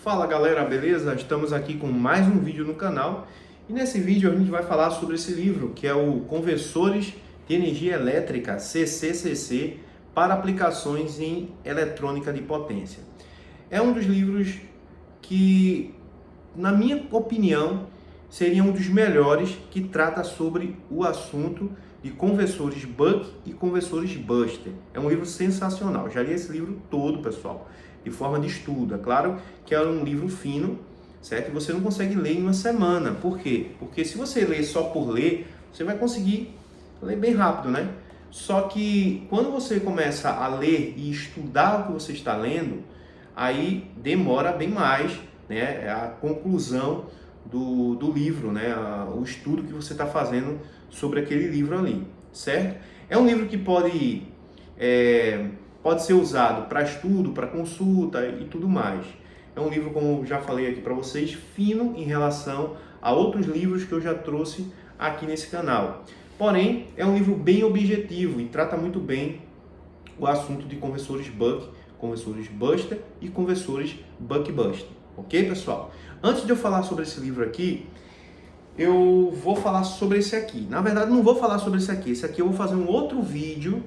Fala galera, beleza? Estamos aqui com mais um vídeo no canal e nesse vídeo a gente vai falar sobre esse livro que é o Conversores de Energia Elétrica CCCC para aplicações em eletrônica de potência. É um dos livros que, na minha opinião, seria um dos melhores que trata sobre o assunto de conversores Buck e conversores Buster. É um livro sensacional, já li esse livro todo, pessoal, de forma de estudo. É claro que é um livro fino, certo? E você não consegue ler em uma semana. Por quê? Porque se você ler só por ler, você vai conseguir ler bem rápido, né? Só que quando você começa a ler e estudar o que você está lendo, aí demora bem mais, né? A conclusão do livro, né? O estudo que você está fazendo sobre aquele livro ali, certo? É um livro que pode ser usado para estudo, para consulta e tudo mais. É um livro, como já falei aqui para vocês, fino em relação a outros livros que eu já trouxe aqui nesse canal. Porém, é um livro bem objetivo e trata muito bem o assunto de conversores Buck, conversores Buster e conversores Buck-Buster. Ok, pessoal? Antes de eu falar sobre esse livro aqui, eu vou falar sobre esse aqui. Na verdade, não vou falar sobre esse aqui. Esse aqui eu vou fazer um outro vídeo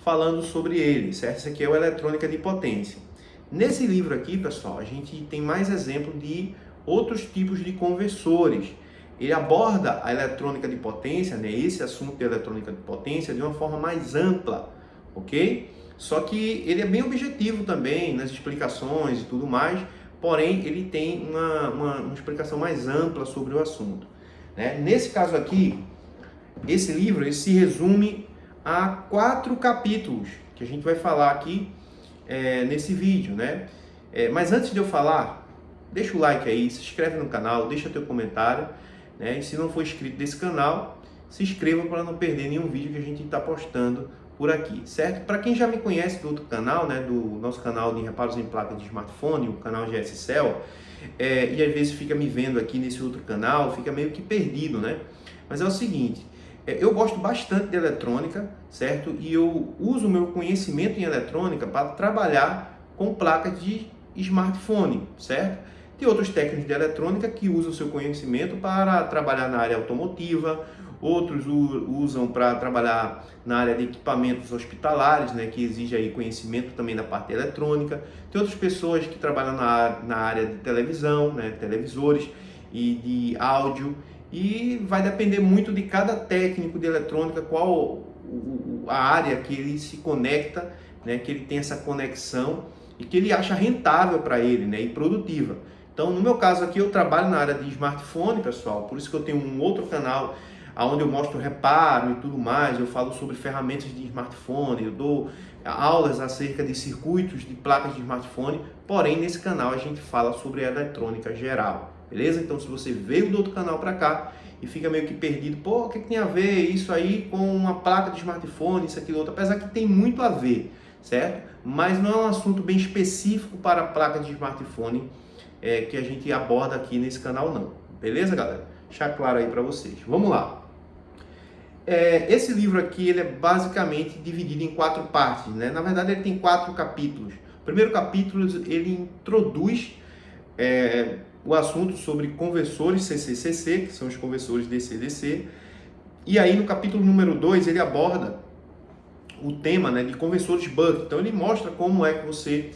falando sobre ele, certo? Esse aqui é o Eletrônica de Potência. Nesse livro aqui, pessoal, a gente tem mais exemplo de outros tipos de conversores. Ele aborda a eletrônica de potência, né? Esse assunto de eletrônica de potência de uma forma mais ampla, ok? Só que ele é bem objetivo também nas explicações e tudo mais, porém ele tem uma explicação mais ampla sobre o assunto, né? Nesse caso aqui, esse livro ele se resume a 4 capítulos que a gente vai falar aqui nesse vídeo, né? Mas antes de eu falar, deixa o like aí, se inscreve no canal, deixa teu comentário, né? E se não for inscrito nesse canal, se inscreva para não perder nenhum vídeo que a gente está postando por aqui, certo? Para quem já me conhece do outro canal, né, do nosso canal de reparos em placas de smartphone, o canal GS Cell, e às vezes fica me vendo aqui nesse outro canal, fica meio que perdido, né? Mas é o seguinte, eu gosto bastante de eletrônica, certo? E eu uso o meu conhecimento em eletrônica para trabalhar com placas de smartphone, certo? Tem outros técnicos de eletrônica que usam o seu conhecimento para trabalhar na área automotiva, outros usam para trabalhar na área de equipamentos hospitalares, né, que exige aí conhecimento também da parte eletrônica. Tem outras pessoas que trabalham na área de televisão, né, televisores e de áudio. E vai depender muito de cada técnico de eletrônica, qual a área que ele se conecta, né, que ele tem essa conexão e que ele acha rentável para ele, né, e produtiva. Então, no meu caso aqui, eu trabalho na área de smartphone, pessoal, por isso que eu tenho um outro canal onde eu mostro reparo e tudo mais, eu falo sobre ferramentas de smartphone, eu dou aulas acerca de circuitos de placas de smartphone, porém, nesse canal a gente fala sobre a eletrônica geral, beleza? Então, se você veio do outro canal para cá e fica meio que perdido, pô, o que tem a ver isso aí com uma placa de smartphone, isso, aquilo, outro, apesar que tem muito a ver, certo? Mas não é um assunto bem específico para a placa de smartphone que a gente aborda aqui nesse canal não, beleza, galera? Deixar claro aí para vocês. Vamos lá. Esse livro aqui ele é basicamente dividido em 4 partes, né? Na verdade ele tem 4 capítulos. O primeiro capítulo ele introduz o assunto sobre conversores CCCC, que são os conversores DC-DC. E aí no capítulo número 2 ele aborda o tema, né, de conversores Buck. Então ele mostra como é que você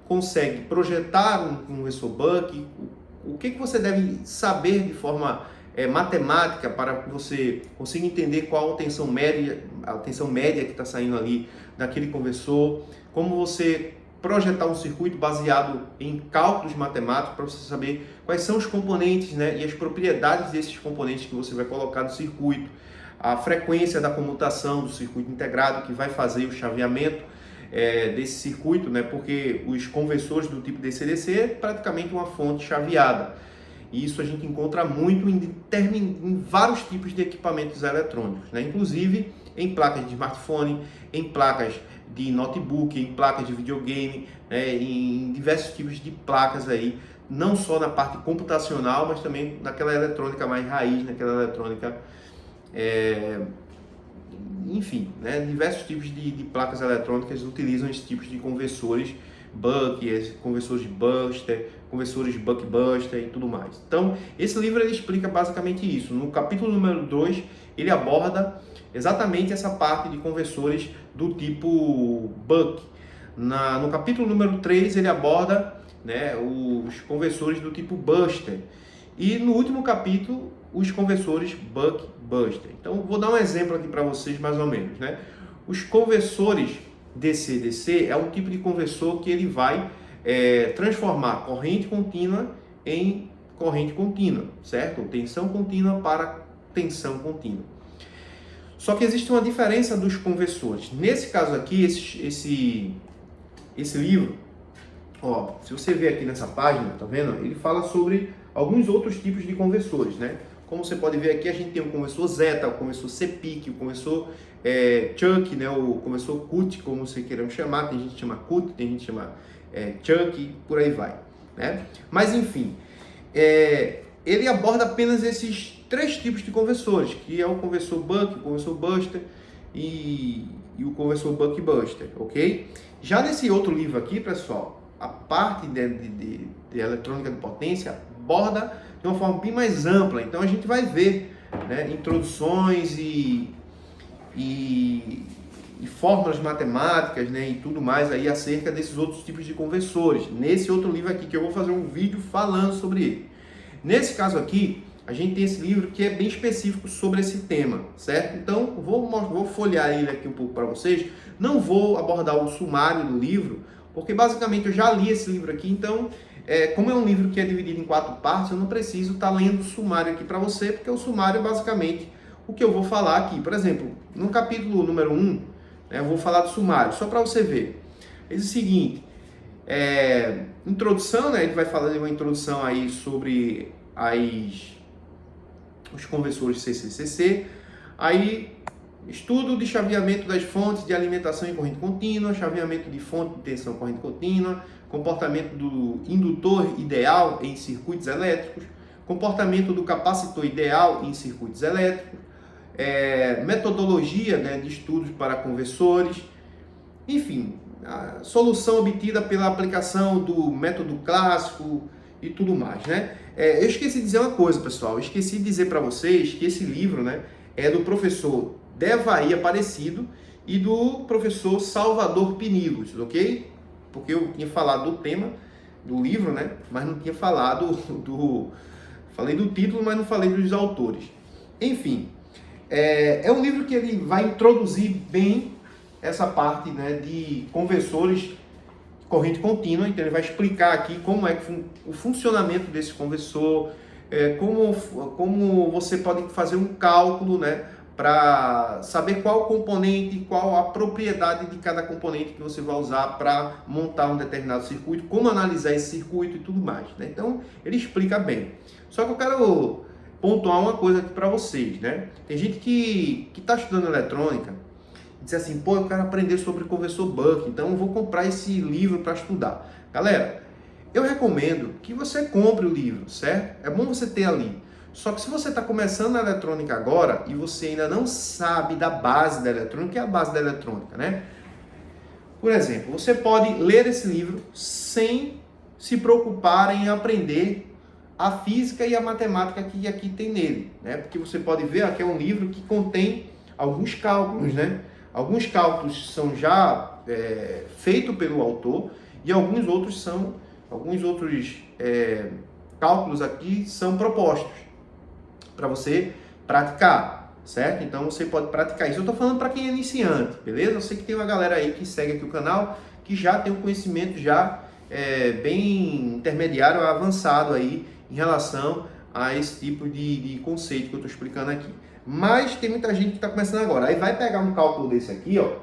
consegue projetar um conversor Buck, o que você deve saber de forma matemática para que você consiga entender qual a tensão média que está saindo ali daquele conversor, como você projetar um circuito baseado em cálculos matemáticos para você saber quais são os componentes, né, e as propriedades desses componentes que você vai colocar no circuito, a frequência da comutação do circuito integrado que vai fazer o chaveamento desse circuito, né, porque os conversores do tipo DC-DC é praticamente uma fonte chaveada. E isso a gente encontra muito em vários tipos de equipamentos eletrônicos, né? Inclusive em placas de smartphone, em placas de notebook, em placas de videogame, né? Em diversos tipos de placas aí, não só na parte computacional, mas também naquela eletrônica mais raiz, naquela eletrônica, enfim, né? Diversos tipos de placas eletrônicas utilizam esses tipos de conversores buck, conversores buster, conversores buck-buster e tudo mais. Então, esse livro ele explica basicamente isso. No capítulo número 2, ele aborda exatamente essa parte de conversores do tipo buck. No capítulo número 3, ele aborda, né, os conversores do tipo buster. E no último capítulo, os conversores buck-buster. Então, vou dar um exemplo aqui para vocês mais ou menos, né? Os conversores DC-DC é um tipo de conversor que ele vai transformar corrente contínua em corrente contínua, certo? Tensão contínua para tensão contínua. Só que existe uma diferença dos conversores. Nesse caso aqui, esse livro, ó, se você ver aqui nessa página, tá vendo? Ele fala sobre alguns outros tipos de conversores, né? Como você pode ver aqui, a gente tem o conversor zeta, o conversor CPIC, o conversor Chuck, né? O conversor CUT, como você queira chamar. Tem gente que chama CUT, tem gente que chama Chuck, por aí vai, né? Mas enfim, ele aborda apenas esses 3 tipos de conversores, que é o conversor buck, o conversor buster e o conversor buck-buster, ok? Já nesse outro livro aqui, pessoal, a parte de eletrônica de potência aborda de uma forma bem mais ampla. Então a gente vai ver, né, introduções e fórmulas matemáticas, né, e tudo mais aí acerca desses outros tipos de conversores. Nesse outro livro aqui, que eu vou fazer um vídeo falando sobre ele. Nesse caso aqui, a gente tem esse livro que é bem específico sobre esse tema, certo? Então, vou folhear ele aqui um pouco para vocês. Não vou abordar o sumário do livro, porque basicamente eu já li esse livro aqui, então, como é um livro que é dividido em 4 partes, eu não preciso estar lendo o sumário aqui para você, porque o sumário é basicamente o que eu vou falar aqui. Por exemplo, no capítulo número 1, né, eu vou falar do sumário, só para você ver. É o seguinte, introdução, né, a gente vai falar de uma introdução aí sobre os conversores CCCC, aí estudo de chaveamento das fontes de alimentação em corrente contínua, chaveamento de fonte de tensão corrente contínua, comportamento do indutor ideal em circuitos elétricos, comportamento do capacitor ideal em circuitos elétricos, metodologia, né, de estudos para conversores, enfim, a solução obtida pela aplicação do método clássico e tudo mais, né? Eu esqueci de dizer uma coisa, pessoal. Eu esqueci de dizer para vocês que esse livro, né, é do professor Devaí Aparecido e do professor Salvador Pinilos, ok? Porque eu tinha falado do tema do livro, né, mas não tinha falado falei do título, mas não falei dos autores. Enfim, é um livro que ele vai introduzir bem essa parte, né, de conversores corrente contínua. Então ele vai explicar aqui como é o funcionamento desse conversor, como você pode fazer um cálculo, né, para saber qual componente, qual a propriedade de cada componente que você vai usar para montar um determinado circuito, como analisar esse circuito e tudo mais, né? Então ele explica bem. Só que eu quero pontuar uma coisa aqui para vocês, né? Tem gente que está estudando eletrônica e diz assim, pô, eu quero aprender sobre conversor buck, então eu vou comprar esse livro para estudar. Galera, eu recomendo que você compre o livro, certo? É bom você ter ali. Só que se você está começando na eletrônica agora e você ainda não sabe da base da eletrônica, que é a base da eletrônica, né? Por exemplo, você pode ler esse livro sem se preocupar em aprender a física e a matemática que aqui tem nele, né? Porque você pode ver que é um livro que contém alguns cálculos, né? Alguns cálculos são já feitos pelo autor e alguns outros cálculos aqui são propostos para você praticar, certo? Então você pode praticar isso. Eu estou falando para quem é iniciante, beleza? Eu sei que tem uma galera aí que segue aqui o canal que já tem um conhecimento já bem intermediário, avançado aí em relação a esse tipo de conceito que eu estou explicando aqui. Mas tem muita gente que está começando agora. Aí vai pegar um cálculo desse aqui, ó,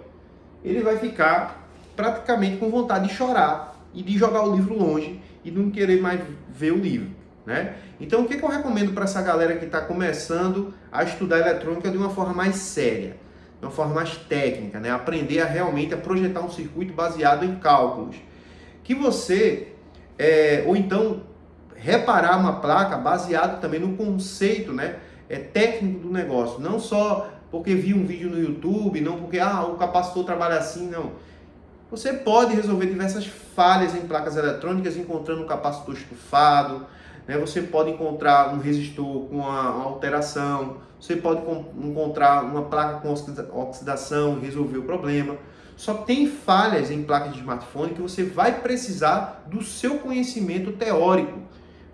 ele vai ficar praticamente com vontade de chorar e de jogar o livro longe e não querer mais ver o livro, né? Então, o que eu recomendo para essa galera que está começando a estudar eletrônica de uma forma mais séria, de uma forma mais técnica, né? Aprender realmente a projetar um circuito baseado em cálculos. Que você, ou então, reparar uma placa baseado também no conceito, né, técnico do negócio. Não só porque vi um vídeo no YouTube, não porque o capacitor trabalha assim, não. Você pode resolver diversas falhas em placas eletrônicas encontrando um capacitor estufado, né? Você pode encontrar um resistor com uma alteração, você pode encontrar uma placa com oxidação e resolver o problema. Só que tem falhas em placas de smartphone que você vai precisar do seu conhecimento teórico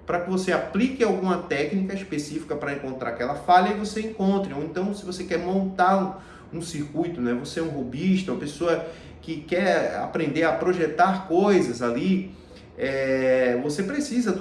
para que você aplique alguma técnica específica para encontrar aquela falha e você encontre. Ou então, se você quer montar um circuito, né? Você é um robista, uma pessoa que quer aprender a projetar coisas ali, você precisa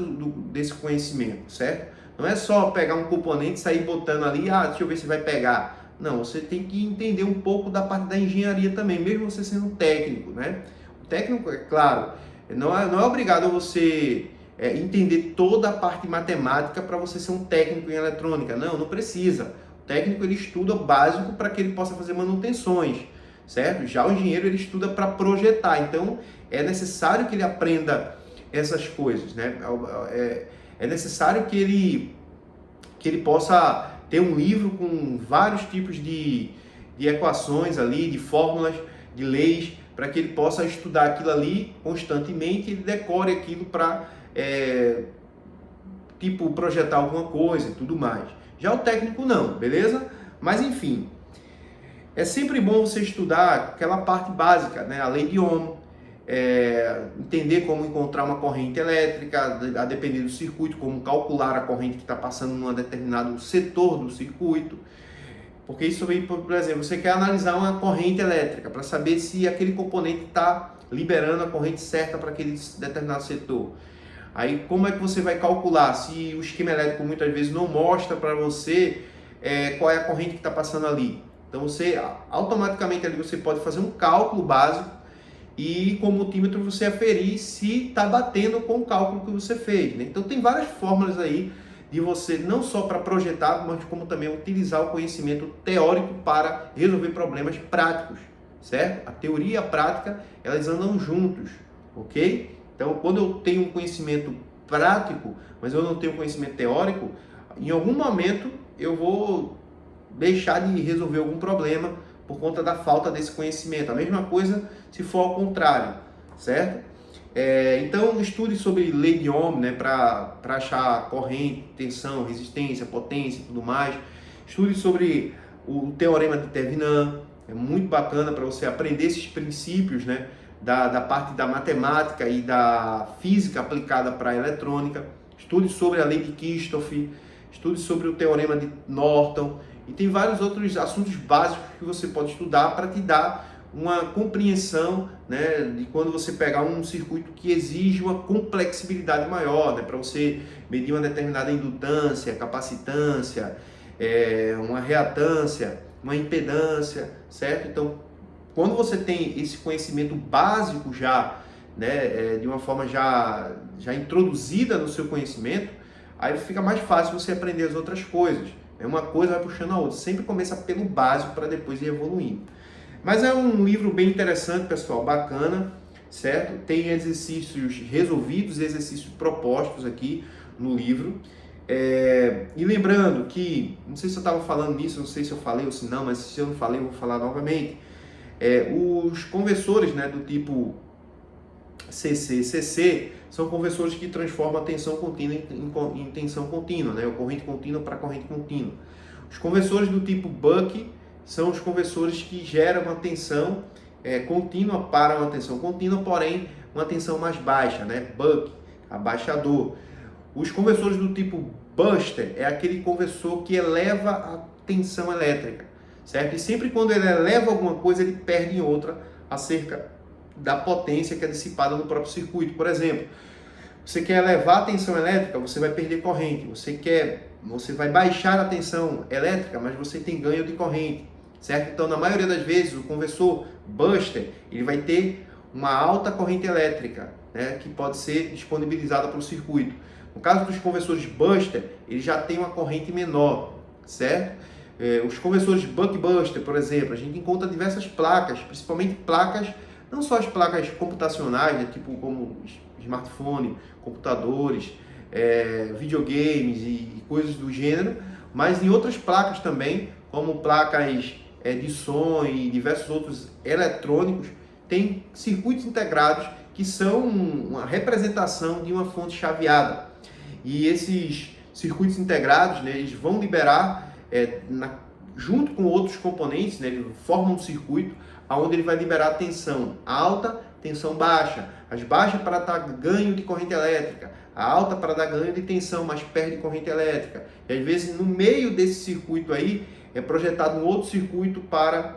desse conhecimento, certo? Não é só pegar um componente e sair botando ali, deixa eu ver se vai pegar. Não, você tem que entender um pouco da parte da engenharia também, mesmo você sendo um técnico, né? O técnico, é claro, não é obrigado a você entender toda a parte matemática para você ser um técnico em eletrônica. Não precisa. O técnico, ele estuda o básico para que ele possa fazer manutenções, certo? Já o engenheiro, ele estuda para projetar. Então, é necessário que ele aprenda essas coisas, né? É necessário que ele possa ter um livro com vários tipos de equações ali, de fórmulas, de leis, para que ele possa estudar aquilo ali constantemente e ele decore aquilo para projetar alguma coisa e tudo mais. Já o técnico não, beleza? Mas enfim, é sempre bom você estudar aquela parte básica, né? A lei de Ohm, entender como encontrar uma corrente elétrica, a depender do circuito, como calcular a corrente que está passando num determinado setor do circuito. Porque isso aí, por exemplo, você quer analisar uma corrente elétrica para saber se aquele componente está liberando a corrente certa para aquele determinado setor. Aí como é que você vai calcular se o esquema elétrico muitas vezes não mostra para você qual é a corrente que está passando ali? Então você automaticamente ali você pode fazer um cálculo básico e com o multímetro você aferir se está batendo com o cálculo que você fez, né? Então tem várias fórmulas aí de você não só para projetar, mas como também utilizar o conhecimento teórico para resolver problemas práticos, certo? A teoria e a prática, elas andam juntos, ok? Então, quando eu tenho um conhecimento prático, mas eu não tenho conhecimento teórico, em algum momento eu vou deixar de resolver algum problema por conta da falta desse conhecimento. A mesma coisa se for ao contrário, certo? Então, estude sobre lei de Ohm, né, para achar corrente, tensão, resistência, potência e tudo mais. Estude sobre o teorema de Thevenin, é muito bacana para você aprender esses princípios, né, da parte da matemática e da física aplicada para a eletrônica. Estude sobre a lei de Kirchhoff, estude sobre o teorema de Norton e tem vários outros assuntos básicos que você pode estudar para te dar uma compreensão, né, de quando você pegar um circuito que exige uma complexibilidade maior, né, para você medir uma determinada indutância, capacitância, uma reatância, uma impedância, certo? Então, quando você tem esse conhecimento básico já, né, de uma forma já introduzida no seu conhecimento, aí fica mais fácil você aprender as outras coisas. Uma coisa vai puxando a outra. Sempre começa pelo básico para depois ir evoluindo. Mas é um livro bem interessante, pessoal, bacana, certo? Tem exercícios resolvidos, exercícios propostos aqui no livro. E lembrando que, não sei se eu estava falando nisso, não sei se eu falei ou se não, mas se eu não falei, eu vou falar novamente. Os conversores, né, do tipo CC são conversores que transformam a tensão contínua em tensão contínua, né, ou corrente contínua para corrente contínua. Os conversores do tipo Buck são os conversores que geram uma tensão contínua para uma tensão contínua, porém uma tensão mais baixa, né, Buck, abaixador. Os conversores do tipo Buster é aquele conversor que eleva a tensão elétrica, certo? E sempre quando ele eleva alguma coisa, ele perde em outra acerca da potência que é dissipada no próprio circuito. Por exemplo, você quer elevar a tensão elétrica, você vai perder corrente. Você vai baixar a tensão elétrica, mas você tem ganho de corrente, certo? Então, na maioria das vezes, o conversor Buster, ele vai ter uma alta corrente elétrica, né, que pode ser disponibilizada para o circuito. No caso dos conversores Buster, ele já tem uma corrente menor, certo? Os conversores Buck-Buster, por exemplo, a gente encontra diversas placas, principalmente placas, não só as placas computacionais, né, tipo como smartphone, computadores, videogames e coisas do gênero, mas em outras placas também, como placas de som e diversos outros eletrônicos, tem circuitos integrados que são uma representação de uma fonte chaveada. E esses circuitos integrados, né, eles vão liberar, junto com outros componentes, né, eles formam um circuito onde ele vai liberar tensão alta, tensão baixa. As baixas para dar ganho de corrente elétrica, a alta para dar ganho de tensão, mas perde corrente elétrica. E às vezes no meio desse circuito aí é projetado um outro circuito para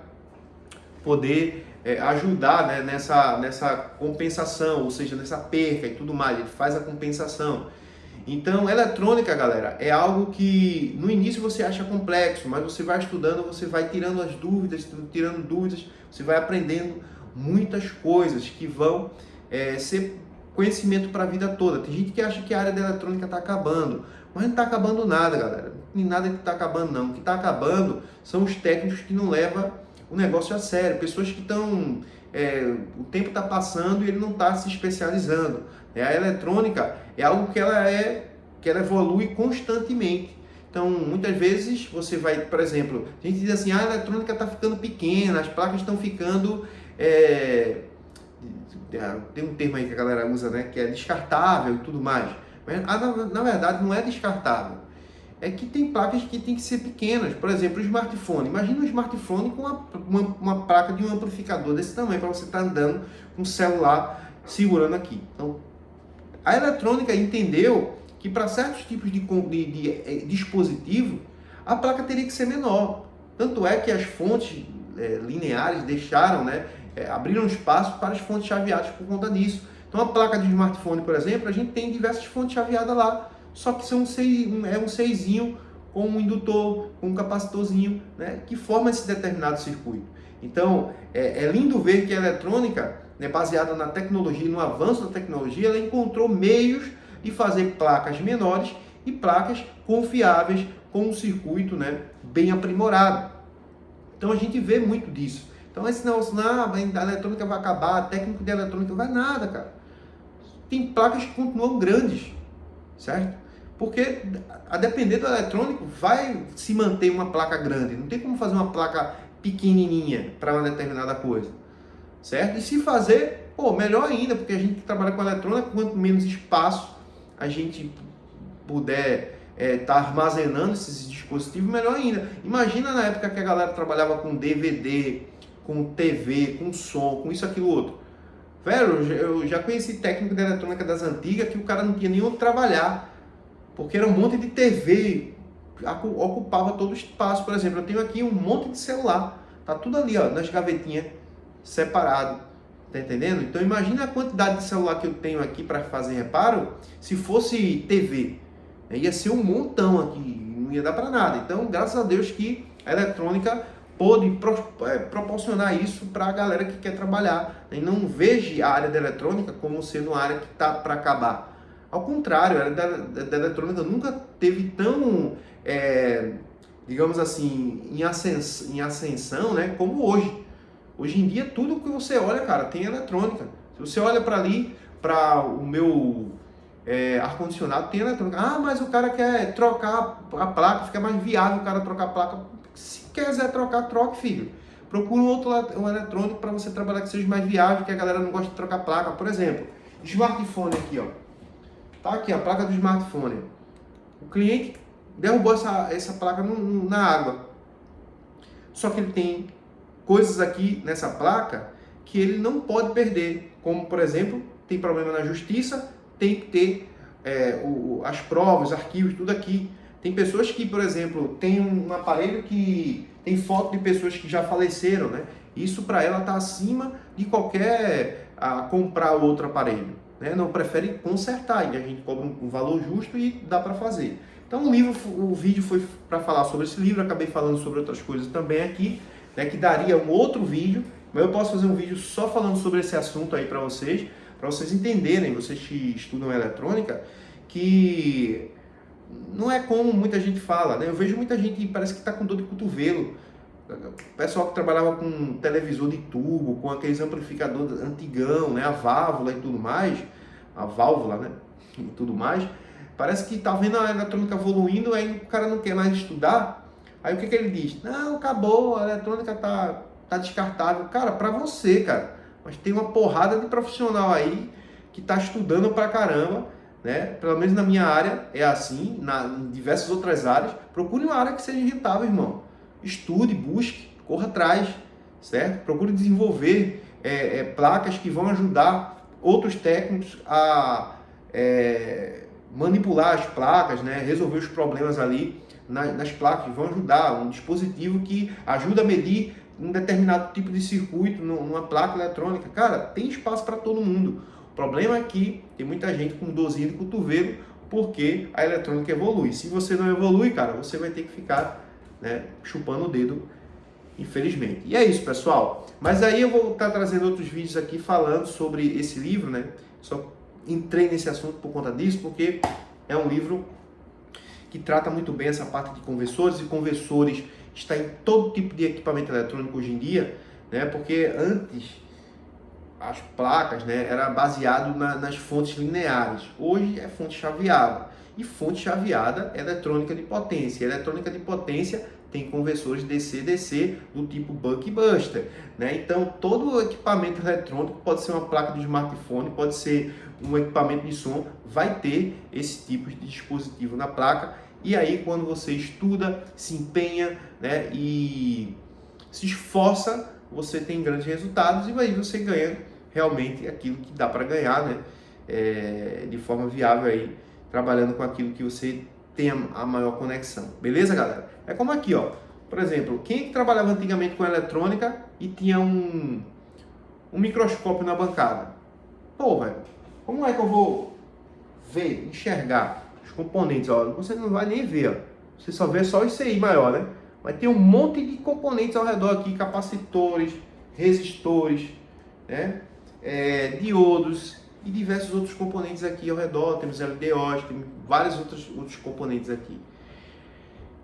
poder ajudar, né, nessa compensação, ou seja, nessa perca e tudo mais. Ele faz a compensação. Então, eletrônica, galera, é algo que no início você acha complexo, mas você vai estudando, você vai tirando as dúvidas, você vai aprendendo muitas coisas que vão ser conhecimento para a vida toda. Tem gente que acha que a área da eletrônica está acabando, mas não está acabando nada, galera. Nem nada que está acabando, não. O que está acabando são os técnicos que não levam o negócio a sério, pessoas que estão... o tempo está passando e ele não está se especializando. A eletrônica é algo que ela evolui constantemente. Então, muitas vezes você vai, por exemplo, a gente diz assim, a eletrônica está ficando pequena, as placas estão ficando... tem um termo aí que a galera usa, né, que é descartável e tudo mais. Mas, na verdade, não é descartável. É que tem placas que tem que ser pequenas. Por exemplo, o smartphone. Imagina um smartphone com uma placa de um amplificador desse tamanho, para você estar andando com o celular segurando aqui. Então, a eletrônica entendeu que para certos tipos de dispositivo, a placa teria que ser menor. Tanto é que as fontes lineares deixaram, né, abriram espaço para as fontes chaveadas por conta disso. Então, a placa de smartphone, por exemplo, a gente tem diversas fontes chaveadas lá, só que são um 6zinho com um indutor, com um capacitorzinho, né, que forma esse determinado circuito. Então, é lindo ver que a eletrônica, né, baseada na tecnologia, no avanço da tecnologia, ela encontrou meios de fazer placas menores e placas confiáveis com um circuito, né, bem aprimorado. Então, a gente vê muito disso. Então, esse negócio, a eletrônica vai acabar, a técnica de eletrônica vai nada, cara. Tem placas que continuam grandes, certo? Porque, a depender do eletrônico, vai se manter uma placa grande. Não tem como fazer uma placa pequenininha para uma determinada coisa, certo? E se fazer, melhor ainda, porque a gente que trabalha com eletrônica, quanto menos espaço a gente puder tá armazenando esses dispositivos, melhor ainda. Imagina na época que a galera trabalhava com DVD, com TV, com som, com isso, aquilo, outro. Velho, eu já conheci técnico de eletrônica das antigas que o cara não tinha nem onde trabalhar, porque era um monte de TV, ocupava todo o espaço. Por exemplo, eu tenho aqui um monte de celular, tá tudo ali, ó, nas gavetinhas, separado, tá entendendo? Então imagina a quantidade de celular que eu tenho aqui para fazer reparo, se fosse TV, ia ser um montão aqui, não ia dar para nada. Então, graças a Deus que a eletrônica pôde proporcionar isso para a galera que quer trabalhar, e não veja a área da eletrônica como sendo uma área que está para acabar. Ao contrário, a área da eletrônica nunca teve tão, digamos assim, em ascensão, né, como hoje. Hoje em dia, tudo que você olha, cara, tem eletrônica. Se você olha para ali, para o meu ar-condicionado, tem eletrônica. Ah, mas o cara quer trocar a placa, fica mais viável o cara trocar a placa. Se quiser trocar, troque, filho. Procura um eletrônico para você trabalhar que seja mais viável, que a galera não gosta de trocar placa. Por exemplo, smartphone aqui, ó. Tá aqui a placa do smartphone. O cliente derrubou essa placa na água. Só que ele tem coisas aqui nessa placa que ele não pode perder. Como, por exemplo, tem problema na justiça, tem que ter as provas, arquivos, tudo aqui. Tem pessoas que, por exemplo, tem um aparelho que tem foto de pessoas que já faleceram, né? Isso para ela está acima de qualquer comprar outro aparelho. Né? Não prefere consertar, e a gente cobra um valor justo e dá para fazer. Então o vídeo foi para falar sobre esse livro, acabei falando sobre outras coisas também aqui, né, que daria um outro vídeo, mas eu posso fazer um vídeo só falando sobre esse assunto aí para vocês entenderem, vocês que estudam eletrônica, que não é como muita gente fala, né? Eu vejo muita gente que parece que está com dor de cotovelo. O pessoal que trabalhava com televisor de tubo, com aqueles amplificadores antigão, né, a válvula e tudo mais, né, e tudo mais, parece que tá vendo a eletrônica evoluindo, aí o cara não quer mais estudar, aí o que ele diz? Não, acabou, a eletrônica tá descartável. Cara, para você, cara, mas tem uma porrada de profissional aí que está estudando pra caramba, né? Pelo menos na minha área é assim, em diversas outras áreas. Procure uma área que seja rentável, irmão. Estude, busque, corra atrás, certo? Procure desenvolver placas que vão ajudar outros técnicos a manipular as placas, né? Resolver os problemas ali nas placas, vão ajudar. Um dispositivo que ajuda a medir um determinado tipo de circuito numa placa eletrônica. Cara, tem espaço para todo mundo. O problema é que tem muita gente com dorzinha de cotovelo porque a eletrônica evolui. Se você não evolui, cara, você vai ter que ficar, né, chupando o dedo, infelizmente. E é isso, pessoal. Mas aí eu vou estar trazendo outros vídeos aqui falando sobre esse livro, né? Só entrei nesse assunto por conta disso, porque é um livro que trata muito bem essa parte de conversores, e conversores está em todo tipo de equipamento eletrônico hoje em dia, né? Porque antes as placas, né, era baseado nas fontes lineares. Hoje é fonte chaveada. E fonte chaveada é eletrônica de potência. E eletrônica de potência tem conversores DC-DC do tipo Buck-Buster, né? Então, todo equipamento eletrônico, pode ser uma placa de smartphone, pode ser um equipamento de som, vai ter esse tipo de dispositivo na placa. E aí, quando você estuda, se empenha, né, e se esforça, você tem grandes resultados e aí você ganha realmente aquilo que dá para ganhar, né, de forma viável aí, trabalhando com aquilo que você tem a maior conexão. Beleza, galera? É como aqui, ó. Por exemplo, quem trabalhava antigamente com eletrônica e tinha um microscópio na bancada? Pô, velho, como é que eu vou ver, enxergar os componentes? Ó, você não vai nem ver, ó. Você só vê só isso aí maior, né? Mas tem um monte de componentes ao redor aqui, capacitores, resistores, né? Diodos e diversos outros componentes aqui ao redor. Temos LDOs, tem vários outros componentes aqui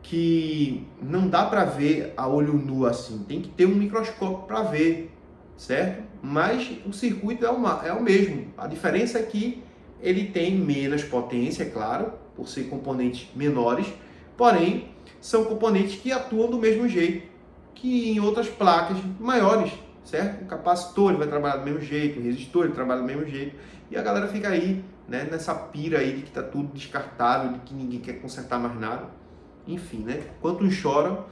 que não dá para ver a olho nu assim, tem que ter um microscópio para ver, certo? Mas o circuito é o mesmo, a diferença é que ele tem menos potência, é claro, por ser componentes menores, porém são componentes que atuam do mesmo jeito que em outras placas maiores, certo? O capacitor ele vai trabalhar do mesmo jeito, o resistor ele trabalha do mesmo jeito, e a galera fica aí, né, nessa pira aí de que tá tudo descartável, de que ninguém quer consertar mais nada. Enfim, né? Enquanto uns choram,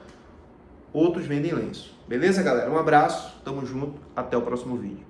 outros vendem lenço. Beleza, galera? Um abraço, tamo junto, até o próximo vídeo.